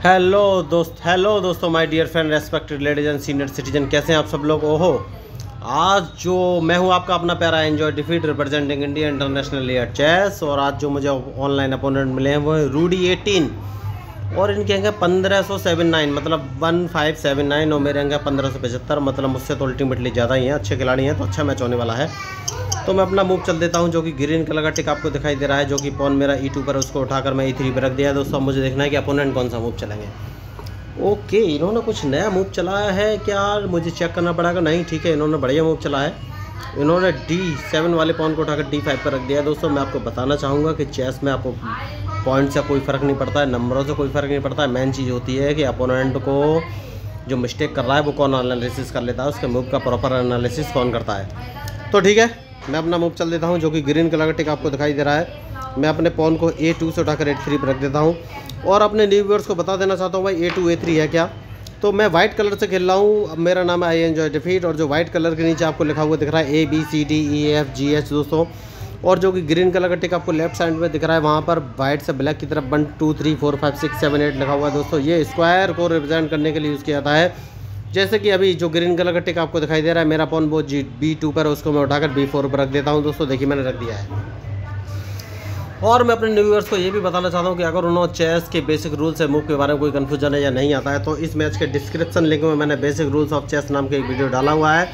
Hello दोस्तों my dear friend, respected ladies and senior citizen, कैसे हैं आप सब लोग। ओहो, आज जो मैं हूं आपका अपना प्यारा enjoy defeat representing India international air chess. और आज जो मुझे ऑनलाइन अपोनेंट मिले हैं वो है रूडी 18 और इनके अंक 1579 मतलब 1579 और मेरे अंक 1575 मतलब मुझसे तो अल्टीमेटली ज़्यादा ही हैं। अच्छे खिलाड़ी हैं तो अच्छा मैच होने वाला है। तो मैं अपना मूव चल देता हूं, जो कि ग्रीन कलर का टिक आपको दिखाई दे रहा है, जो कि पॉन मेरा E2 पर, उसको उठाकर मैं E3 पर रख दिया है। दोस्तों मुझे देखना है कि अपोनेंट कौन सा मूव चलेंगे। ओके, इन्होंने कुछ नया मूव चलाया है क्या, मुझे चेक करना पड़ेगा। नहीं, ठीक है, इन्होंने बढ़िया मूव चला है। इन्होंने D7 वाले पॉन को उठाकर D5 पर रख दिया है। दोस्तों मैं आपको बताना चाहूँगा कि चेस में आपको पॉइंट से कोई फ़र्क नहीं पड़ता है, नंबरों से कोई फ़र्क नहीं पड़ता है। मेन चीज़ होती है कि अपोनेंट को जो मिस्टेक कर रहा है वो कौन एनालिसिस कर लेता है, उसके मूव का प्रॉपर एनालिसिस कौन करता है। तो ठीक है, मैं अपना मूव चल देता हूं, जो कि ग्रीन कलर का टिक आपको दिखाई दे रहा है। मैं अपने पॉन को A2 से उठाकर A3 पर रख देता हूं और अपने न्यू व्यूअर्स को बता देना चाहता हूं भाई A2 A3 है क्या। तो मैं वाइट कलर से खेल रहा हूं। अब मेरा नाम है आई एंजॉय डिफीट और जो वाइट कलर के नीचे आपको लिखा हुआ दिख रहा है ABCDEFGH दोस्तों, और जो कि ग्रीन कलर का टिक आपको लेफ्ट साइड में दिख रहा है, वहाँ पर वाइट से ब्लैक की तरफ 1 2 3 4 5 6 7 8 लिखा हुआ है। दोस्तों ये स्क्वायर को रिप्रेजेंट करने के लिए यूज़ किया जाता है। जैसे कि अभी जो ग्रीन कलर का टिक आपको दिखाई दे रहा है, मेरा पॉन वो B2 पर, उसको मैं उठाकर B4 पर रख देता हूं। दोस्तों देखिए मैंने रख दिया है। और मैं अपने न्यूअर्स को ये भी बताना चाहता हूं कि अगर उन्होंने चेस के बेसिक रूल्स है, मूव के बारे में कोई कन्फ्यूजन है या नहीं आता है, तो इस मैच के डिस्क्रिप्शन लिंक में मैंने बेसिक रूल्स ऑफ चेस नाम के एक वीडियो डाला हुआ है,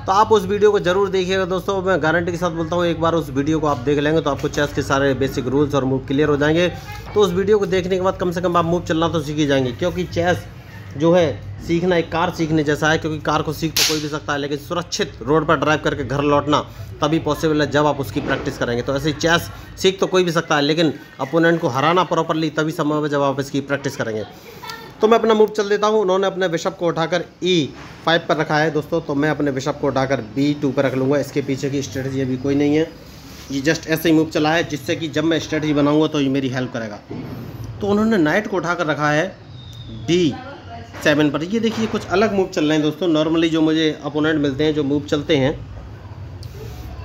तो आप उस वीडियो को जरूर देखिएगा। दोस्तों मैं गारंटी के साथ बोलता हूँ, एक बार उस वीडियो को आप देख लेंगे तो आपको चेस के सारे बेसिक रूल्स और मूव क्लियर हो जाएंगे। तो उस वीडियो को देखने के बाद कम से कम आप मूव चलना तो सीख ही जाएंगे, क्योंकि चेस जो है सीखना एक कार सीखने जैसा है। क्योंकि कार को सीख तो कोई भी सकता है, लेकिन सुरक्षित रोड पर ड्राइव करके घर लौटना तभी पॉसिबल है जब आप उसकी प्रैक्टिस करेंगे। तो ऐसे ही चेस सीख तो कोई भी सकता है, लेकिन अपोनेंट को हराना प्रॉपरली तभी संभव है जब आप इसकी प्रैक्टिस करेंगे। तो मैं अपना मूव चल देता हूँ। उन्होंने अपने बिशप को उठाकर E5 पर रखा है दोस्तों, तो मैं अपने बिशप को उठाकर B2 पर रख लूँगा। इसके पीछे की स्ट्रेटजी अभी कोई नहीं है, ये जस्ट ऐसे ही मूव चला है, जिससे कि जब मैं स्ट्रेटजी बनाऊँगा तो ये मेरी हेल्प करेगा। तो उन्होंने नाइट को उठाकर रखा है D7 पर। ये देखिए कुछ अलग मूव चल रहे हैं दोस्तों। नॉर्मली जो मुझे अपोनेंट मिलते हैं, जो मूव चलते हैं,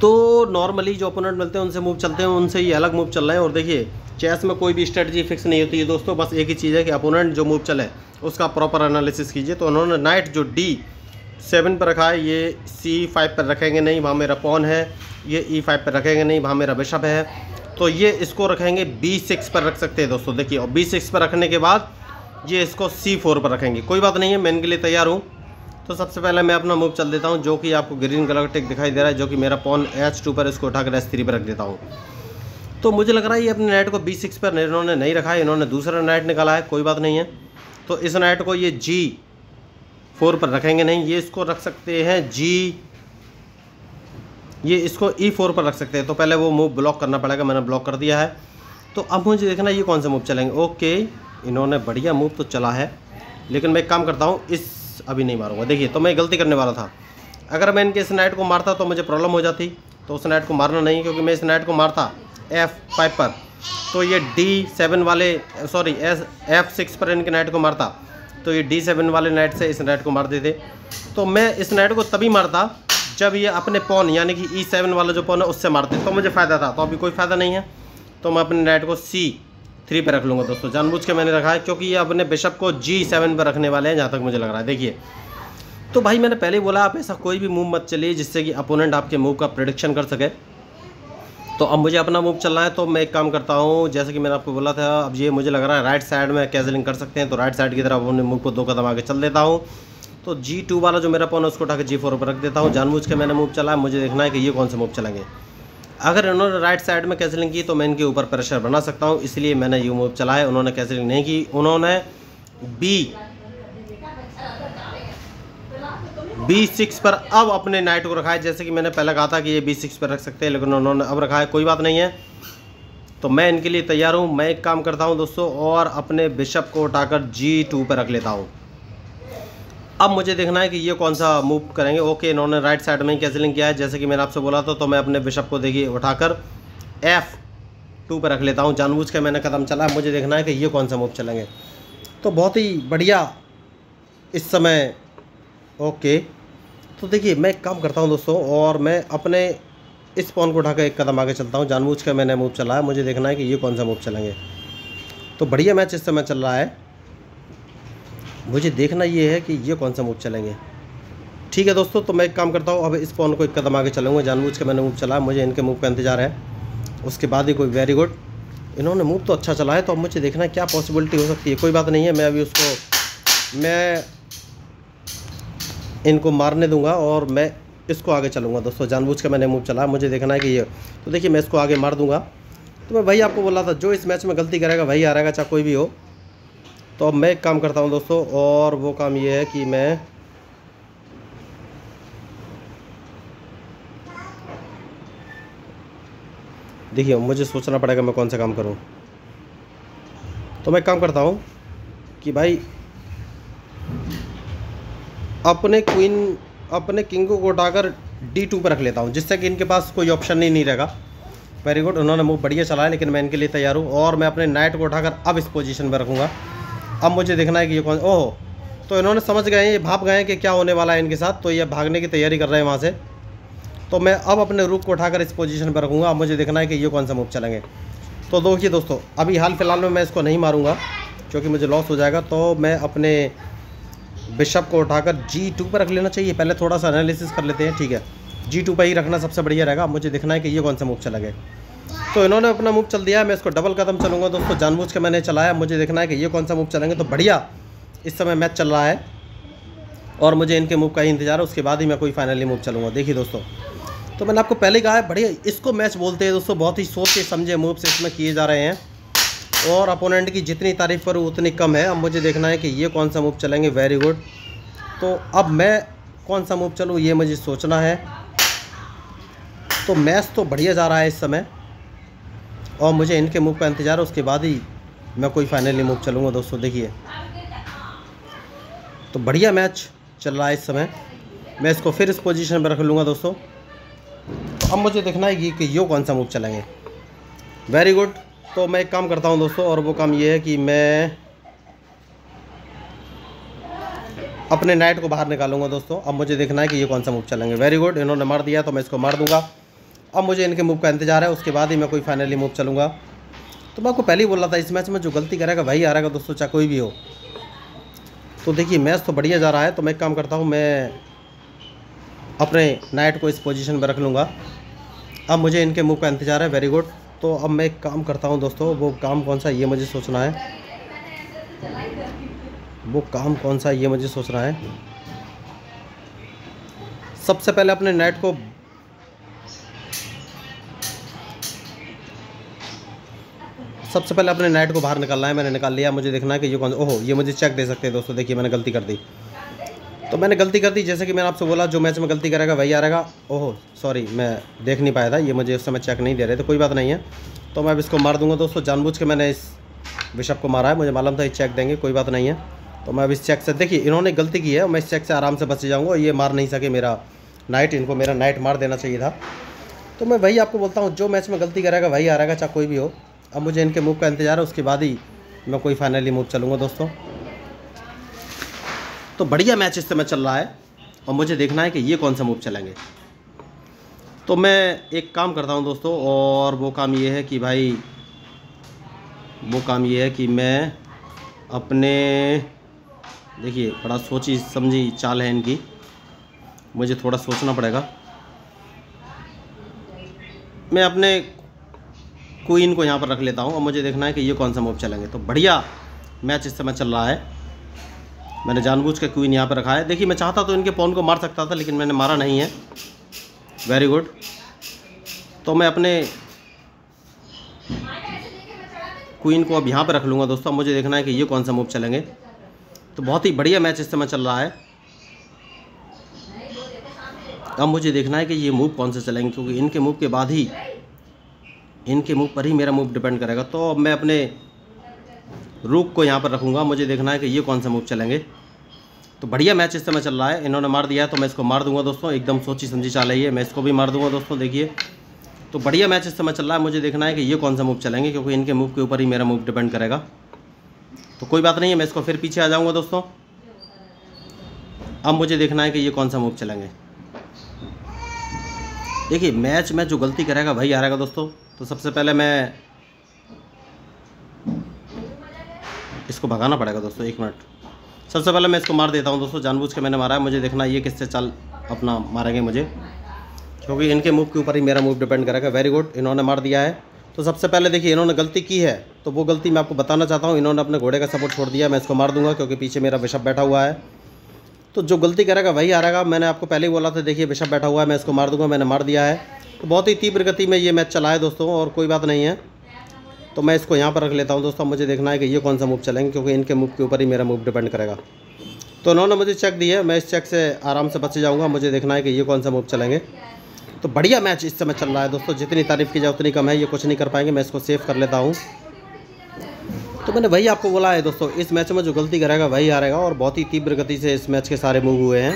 तो नॉर्मली जो अपोनेंट मिलते हैं उनसे मूव चलते हैं, उनसे ये अलग मूव चल रहे हैं। और देखिए चेस में कोई भी स्ट्रेटजी फिक्स नहीं होती है दोस्तों, बस एक ही चीज़ है कि अपोनेंट जो मूव चले उसका प्रॉपर एनालिसिस कीजिए। तो उन्होंने नाइट जो D7 पर रखा है, ये C5 पर रखेंगे नहीं, वहाँ मेरा पॉन है। ये E5 पर रखेंगे नहीं, वहाँ मेरा बिशप है। तो ये इसको रखेंगे B6 पर रख सकते हैं दोस्तों। देखिए, और B6 पर रखने के बाद ये इसको C4 पर रखेंगे। कोई बात नहीं है, मैं इनके लिए तैयार हूँ। तो सबसे पहले मैं अपना मूव चल देता हूँ, जो कि आपको ग्रीन कलर का टिक दिखाई दे रहा है, जो कि मेरा पॉन H2 पर, इसको उठाकर H3 पर रख देता हूँ। तो मुझे लग रहा है ये अपने नाइट को B6 पर इन्होंने नहीं रखा है, इन्होंने दूसरा नाइट निकाला है। कोई बात नहीं है, तो इस नाइट को ये G4 पर रखेंगे नहीं, ये इसको रख सकते हैं ये इसको E4 पर रख सकते हैं। तो पहले वो मूव ब्लॉक करना पड़ेगा, मैंने ब्लॉक कर दिया है। तो अब मुझे देखना ये कौन से मूव चलेंगे। ओके, इन्होंने बढ़िया मूव तो चला है, लेकिन मैं एक काम करता हूँ, इस अभी नहीं मारूंगा। देखिए, तो मैं गलती करने वाला था। अगर मैं इनके इस नाइट को मारता तो मुझे प्रॉब्लम हो जाती, तो उस नाइट को मारना नहीं, क्योंकि मैं इस नाइट को मारता F5 पर, तो ये D7 वाले F6 पर इनके नाइट को मारता, तो ये D7 वाले नाइट से इस नाइट को मार देते। तो मैं इस नाइट को तभी मारता जब ये अपने पॉन यानी कि E7 वाला जो पॉन है उससे मारते, तो मुझे फ़ायदा था। तो अभी कोई फ़ायदा नहीं है, तो मैं अपने नाइट को C3 पर रख लूँगा दोस्तों। जानबूझ के मैंने रखा है, क्योंकि ये अपने बिशप को G7 पर रखने वाले हैं, जहाँ तक मुझे लग रहा है। देखिए, तो भाई मैंने पहले ही बोला, आप ऐसा कोई भी मूव मत चलिए जिससे कि अपोनेंट आपके मूव का प्रेडिक्शन कर सके। तो अब मुझे अपना मूव चलना है, तो मैं एक काम करता हूँ, जैसे कि मैंने आपको बोला था, अब ये मुझे लग रहा है राइट साइड में कैजलिंग कर सकते हैं, तो राइट साइड की तरफ अपने मूव को 2 कदम आगे चल देता हूँ। तो G2 वाला जो मेरा पॉन है उसको उठाकर G4 पर रख देता हूँ। जानबूझ के मैंने मूव चला है, मुझे देखना है कि ये कौन से मूव चलेंगे। अगर इन्होंने राइट साइड में कैजलिंग की तो मैं इनके ऊपर प्रेशर बना सकता हूँ, इसलिए मैंने ये मूव चला है। उन्होंने कैजलिंग नहीं की, उन्होंने B6 पर अब अपने नाइट को रखा है। जैसे कि मैंने पहले कहा था कि ये B6 पर रख सकते हैं, लेकिन उन्होंने अब रखा है। कोई बात नहीं है, तो मैं इनके लिए तैयार हूँ। मैं एक काम करता हूँ दोस्तों, और अपने बिशप को उठाकर G2 पर रख लेता हूँ। अब मुझे देखना है कि ये कौन सा मूव करेंगे। ओके, इन्होंने राइट साइड में ही कैंसिलिंग किया है, जैसे कि मैंने आपसे बोला था। तो मैं अपने बिशप को देखिए उठाकर F2 पर रख लेता हूँ। जानबूझ के मैंने कदम चला है, मुझे देखना है कि ये कौन सा मूव चलेंगे। तो बहुत ही बढ़िया इस समय। ओके, तो देखिए मैं एक काम करता हूँ दोस्तों, और मैं अपने इस पॉन को उठाकर एक कदम आगे चलता हूँ। जानबूझ के मैंने मूव चला है, मुझे देखना है कि ये कौन सा मूव चलेंगे। तो बढ़िया मैच इस समय चल रहा है। मुझे देखना ये है कि ये कौन सा मूव चलेंगे। ठीक है दोस्तों, तो मैं एक काम करता हूँ, अब इस पॉन को एक कदम आगे चलूँगा। जानबूझ के मैंने मूव चला, मुझे इनके मूव का इंतजार है, उसके बाद ही कोई। वेरी गुड, इन्होंने मूव तो अच्छा चला है, तो अब मुझे देखना है क्या पॉसिबिलिटी हो सकती है। कोई बात नहीं है, मैं अभी मैं इनको मारने दूंगा और मैं इसको आगे चलूँगा दोस्तों। जानबूझ के मैंने मूव चला, मुझे देखना है कि ये, तो देखिए मैं इसको आगे मार दूंगा। तो मैं वही आपको बोला था, जो इस मैच में गलती करेगा वही हारेगा, चाहे कोई भी हो। तो अब मैं एक काम करता हूँ दोस्तों, और वो काम ये है कि मैं देखिए मुझे सोचना पड़ेगा मैं कौन सा काम करूं। तो मैं एक काम करता हूं कि भाई अपने किंगों को उठाकर D2 पर रख लेता हूं, जिससे कि इनके पास कोई ऑप्शन ही नहीं रहेगा। वेरी गुड, उन्होंने मूव बढ़िया चलाया, लेकिन मैं इनके लिए तैयार हूँ। और मैं अपने नाइट को उठाकर अब इस पोजीशन पर रखूँगा। अब मुझे देखना है कि ये कौन, ओह, तो इन्होंने समझ गए हैं, ये भाप गए हैं कि क्या होने वाला है इनके साथ, तो ये भागने की तैयारी कर रहे हैं वहाँ से। तो मैं अब अपने रूक को उठाकर इस पोजीशन पर रखूँगा। अब मुझे देखना है कि ये कौन सा मूव चलेंगे। तो देखिए दोस्तों, अभी हाल फिलहाल में मैं इसको नहीं मारूंगा क्योंकि मुझे लॉस हो जाएगा। तो मैं अपने बिशप को उठाकर G2 पर रख लेना चाहिए। पहले थोड़ा सा एनालिसिस कर लेते हैं। ठीक है, G2 पर ही रखना सबसे बढ़िया रहेगा। मुझे देखना है कि ये कौन सा मूव चलेंगे। तो इन्होंने अपना मूव चल दिया, मैं इसको डबल कदम चलूँगा दोस्तों। जानबूझ के मैंने चलाया, मुझे देखना है कि ये कौन सा मूव चलेंगे। तो बढ़िया इस समय मैच चल रहा है और मुझे इनके मूव का ही इंतजार है, उसके बाद ही मैं कोई फाइनली मूव चलूँगा। देखिए दोस्तों, तो मैंने आपको पहले कहा है, बढ़िया इसको मैच बोलते हैं दोस्तों। बहुत ही सोचे समझे मूव से इसमें किए जा रहे हैं, और अपोनेंट की जितनी तारीफ़ करूँ उतनी कम है। अब मुझे देखना है कि ये कौन सा मूव चलेंगे। वेरी गुड, तो अब मैं कौन सा मूव चलूँ ये मुझे सोचना है। तो मैच तो बढ़िया जा रहा है इस समय, और मुझे इनके मूव का इंतज़ार है, उसके बाद ही मैं कोई फाइनली मूव चलूँगा दोस्तों। देखिए, तो बढ़िया मैच चल रहा है इस समय। मैं इसको फिर इस पोजीशन पर रख लूँगा दोस्तों। तो अब मुझे देखना है कि ये कौन सा मूव चलेंगे। वेरी गुड, तो मैं एक काम करता हूँ दोस्तों, और वो काम ये है कि मैं अपने नाइट को बाहर निकालूंगा दोस्तों। अब मुझे देखना है कि ये कौन सा मूव चलेंगे। वेरी गुड, इन्होंने मार दिया तो मैं इसको मार दूंगा। अब मुझे इनके मूव का इंतजार है, उसके बाद ही मैं कोई फाइनली मूव चलूँगा। तो मैं आपको पहले ही बोल रहा था, इस मैच में जो गलती करेगा वही हारेगा दोस्तों, चाहे कोई भी हो। तो देखिए मैच तो बढ़िया जा रहा है, तो मैं एक काम करता हूँ, मैं अपने नाइट को इस पोजीशन पर रख लूँगा। अब मुझे इनके मूव का इंतजार है। वेरी गुड, तो अब मैं एक काम करता हूँ दोस्तों, वो काम कौन सा ये मुझे सोचना है। वो काम कौन सा ये मुझे सोचना है। सबसे पहले अपने नाइट को बाहर निकालना है। मैंने निकाल लिया, मुझे देखना है कि ये कौन, ओहो, ये मुझे चेक दे सकते हैं दोस्तों। देखिए मैंने गलती कर दी, तो मैंने गलती कर दी, जैसे कि मैंने आपसे बोला, जो मैच में गलती करेगा वही हारेगा। ओहो सॉरी, मैं देख नहीं पाया था, ये मुझे उस समय चेक नहीं दे रहे थे। कोई बात नहीं है, तो मैं अब इसको मार दूंगा दोस्तों। जानबूझ के मैंने इस बिशप को मारा है, मुझे मालूम था ये चेक देंगे, कोई बात नहीं है। तो मैं अब इस चेक से, देखिए इन्होंने गलती की है, मैं इस चेक से आराम से बच जाऊँगा। ये मार नहीं सके मेरा नाइट, इनको मेरा नाइट मार देना चाहिए था। तो मैं वही आपको बोलता हूँ, जो मैच में गलती करेगा वही हारेगा, चाहे कोई भी हो। अब मुझे इनके मूव का इंतजार है, उसके बाद ही मैं कोई फाइनली मूव चलूँगा दोस्तों। तो बढ़िया मैच इस समय चल रहा है, और मुझे देखना है कि ये कौन सा मूव चलेंगे। तो मैं एक काम करता हूं दोस्तों, और वो काम ये है कि मैं अपने, देखिए बड़ा सोची समझी चाल है इनकी, मुझे थोड़ा सोचना पड़ेगा। मैं अपने क्वीन को यहाँ पर रख लेता हूँ, और मुझे देखना है कि ये कौन सा मूव चलेंगे। तो बढ़िया मैच इस समय चल रहा है, मैंने जानबूझ के क्वीन यहाँ पर रखा है। देखिए मैं चाहता तो इनके पॉन को मार सकता था, लेकिन मैंने मारा नहीं है। वेरी गुड, तो मैं अपने क्वीन को अब यहाँ पर रख लूँगा दोस्तों। मुझे देखना है कि ये कौन सा मूव चलेंगे। तो बहुत ही बढ़िया मैच इस समय चल रहा है। अब मुझे देखना है कि ये मूव कौन से चलेंगे, क्योंकि इनके मूव के बाद ही, इनके मूव पर ही मेरा मूव डिपेंड करेगा। तो अब मैं अपने रूक को यहाँ पर रखूँगा। मुझे देखना है कि ये कौन सा मूव चलेंगे। तो बढ़िया मैच इस समय चल रहा है, इन्होंने मार दिया है तो मैं इसको मार दूंगा दोस्तों। एकदम सोची समझी चाल है, मैं इसको भी मार दूंगा दोस्तों। देखिए तो बढ़िया मैच इस समय चल रहा है, मुझे देखना है कि ये कौन सा मूव चलेंगे, क्योंकि इनके मूव के ऊपर ही मेरा मूव डिपेंड करेगा। तो कोई बात नहीं है, मैं इसको फिर पीछे आ जाऊँगा दोस्तों। अब मुझे देखना है कि ये कौन सा मूव चलेंगे। देखिए मैच में जो गलती करेगा वही हारेगा दोस्तों। तो सबसे पहले मैं इसको भगाना पड़ेगा दोस्तों, 1 मिनट। सबसे पहले मैं इसको मार देता हूँ दोस्तों, जानबूझ के मैंने मारा है। मुझे देखना ये किससे चल अपना मारेंगे मुझे, क्योंकि इनके मूव के ऊपर ही मेरा मूव डिपेंड करेगा। वेरी गुड, इन्होंने मार दिया है। तो सबसे पहले देखिए इन्होंने गलती की है, तो वो गलती मैं आपको बताना चाहता हूँ। इन्होंने अपने घोड़े का सपोर्ट छोड़ दिया, मैं इसको मार दूंगा क्योंकि पीछे मेरा बिशप बैठा हुआ है। तो जो गलती करेगा वही हारेगा। मैंने आपको पहले ही बोला था, देखिए बिशप बैठा हुआ है, मैं इसको मार दूंगा, मैंने मार दिया है। तो बहुत ही तीव्र गति में ये मैच चला है दोस्तों, और कोई बात नहीं है। तो मैं इसको यहाँ पर रख लेता हूँ दोस्तों। मुझे देखना है कि ये कौन सा मूव चलेंगे, क्योंकि इनके मूव के ऊपर ही मेरा मूव डिपेंड करेगा। तो उन्होंने मुझे चेक दी है, मैं इस चेक से आराम से बच जाऊँगा। मुझे देखना है कि ये कौन सा मूव चलेंगे। तो बढ़िया मैच इस समय चल रहा है दोस्तों, जितनी तारीफ़ की जाए उतनी कम है। ये कुछ नहीं कर पाएंगे, मैं इसको सेव कर लेता हूँ। तो मैंने वही आपको बोला है दोस्तों, इस मैच में जो गलती करेगा वही हारेगा, और बहुत ही तीव्र गति से इस मैच के सारे मूव हुए हैं।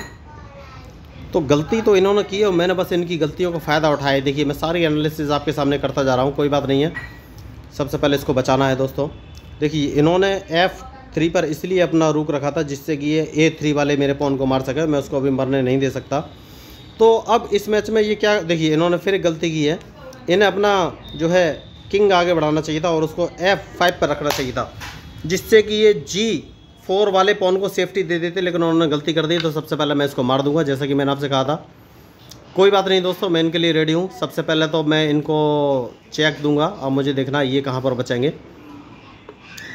तो गलती तो इन्होंने की है, मैंने बस इनकी गलतियों का फ़ायदा उठाया। देखिए मैं सारी एनालिसिस आपके सामने करता जा रहा हूँ, कोई बात नहीं है। सबसे पहले इसको बचाना है दोस्तों। देखिए इन्होंने F3 पर इसलिए अपना रुक रखा था जिससे कि ये A3 वाले मेरे पॉन को मार सके, मैं उसको अभी मरने नहीं दे सकता। तो अब इस मैच में ये क्या, देखिए इन्होंने फिर गलती की है। इन्हें अपना जो है किंग आगे बढ़ाना चाहिए था और उसको F5 पर रखना चाहिए था, जिससे कि ये G4 वाले पॉन को सेफ्टी दे देते, लेकिन उन्होंने गलती कर दी। तो सबसे पहले मैं इसको मार दूंगा, जैसा कि मैंने आपसे कहा था। कोई बात नहीं दोस्तों, मैं इनके लिए रेडी हूँ। सबसे पहले तो मैं इनको चेक दूंगा, अब मुझे देखना ये कहाँ पर बचेंगे।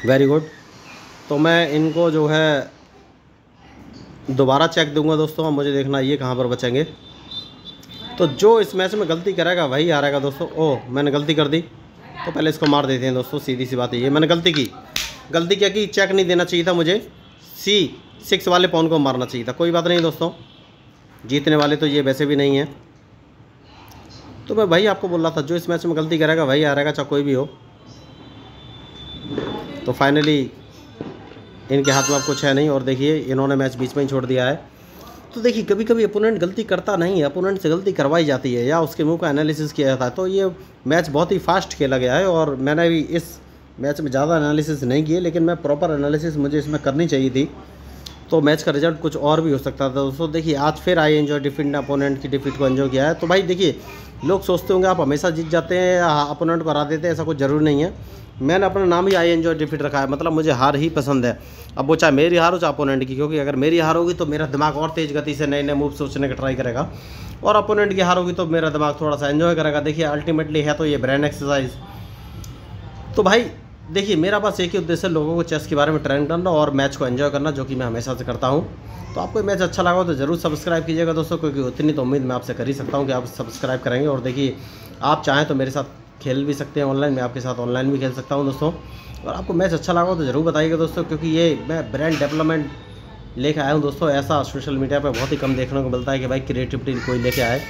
वेरी गुड, तो मैं इनको जो है दोबारा चेक दूंगा दोस्तों। अब मुझे देखना ये कहाँ पर बचेंगे। तो जो इस मैच में गलती करेगा वही हारेगा दोस्तों। ओह, मैंने गलती कर दी, तो पहले इसको मार देते हैं दोस्तों। सीधी सी बात है, ये मैंने गलती की। गलती क्या की, चेक नहीं देना चाहिए था मुझे, C6 वाले पॉन को मारना चाहिए था। कोई बात नहीं दोस्तों, जीतने वाले तो ये वैसे भी नहीं है। तो मैं वही आपको बोल रहा था, जो इस मैच में गलती करेगा वही हारेगा, चाहे कोई भी हो। तो फाइनली इनके हाथ में अब कुछ है नहीं, और देखिए इन्होंने मैच बीच में ही छोड़ दिया है। तो देखिए कभी कभी अपोनेंट गलती करता नहीं है, अपोनेंट से गलती करवाई जाती है या उसके मुंह का एनालिसिस किया जाता है। तो ये मैच बहुत ही फास्ट खेला गया है, और मैंने भी इस मैच में ज़्यादा एनालिसिस नहीं किए, लेकिन मैं प्रॉपर एनालिसिस मुझे इसमें करनी चाहिए थी। तो मैच का रिजल्ट कुछ और भी हो सकता था दोस्तों। देखिए आज फिर आई एंजॉय डिफीट ने अपोनेंट की डिफीट को एंजॉय किया है। तो भाई देखिए, लोग सोचते होंगे आप हमेशा जीत जाते हैं या अपोनेंट को हरा देते हैं, ऐसा कुछ ज़रूरी नहीं है। मैंने अपना नाम ही आई एंजॉय डिफीट रखा है, मतलब मुझे हार ही पसंद है। अब वो चाहे मेरी हार हो चाहे अपोनेंट की, क्योंकि अगर मेरी हार होगी तो मेरा दिमाग और तेज़ गति से नए नए मूव सोचने का ट्राई करेगा, और अपोनेंट की हार होगी तो मेरा दिमाग थोड़ा सा एंजॉय करेगा। देखिए अल्टीमेटली है तो ये ब्रेन एक्सरसाइज। तो भाई देखिए, मेरा बस एक ही उद्देश्य है, लोगों को चेस के बारे में ट्रेन करना और मैच को एंजॉय करना, जो कि मैं हमेशा से करता हूँ। तो आपको मैच अच्छा लगा हो तो ज़रूर सब्सक्राइब कीजिएगा दोस्तों, क्योंकि उतनी तो उम्मीद मैं आपसे कर ही सकता हूँ कि आप सब्सक्राइब करेंगे। और देखिए आप चाहें तो मेरे साथ खेल भी सकते हैं ऑनलाइन, मैं आपके साथ ऑनलाइन भी खेल सकता हूँ दोस्तों। और आपको मैच अच्छा लगा हो तो ज़रूर बताइएगा दोस्तों, क्योंकि ये मैं ब्रांड डेवलपमेंट लेके आया हूँ दोस्तों। ऐसा सोशल मीडिया पे बहुत ही कम देखने को मिलता है कि भाई क्रिएटिविटी कोई लेके आए,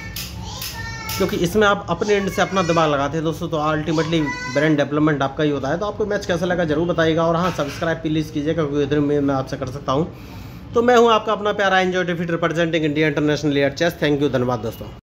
क्योंकि इसमें आप अपने एंड से अपना दिमाग लगाते हैं दोस्तों। तो अल्टीमेटली ब्रांड डेवलपमेंट आपका ही होता है। तो आपको मैच कैसा लगा ज़रूर बताइएगा, और हाँ सब्सक्राइब प्लीज़ कीजिएगा, क्योंकि इधर में मैं आपसे कर सकता हूँ। तो मैं हूँ आपका अपना प्यारा enjoy defeat representing India international at chess. Thank you, धन्यवाद दोस्तों।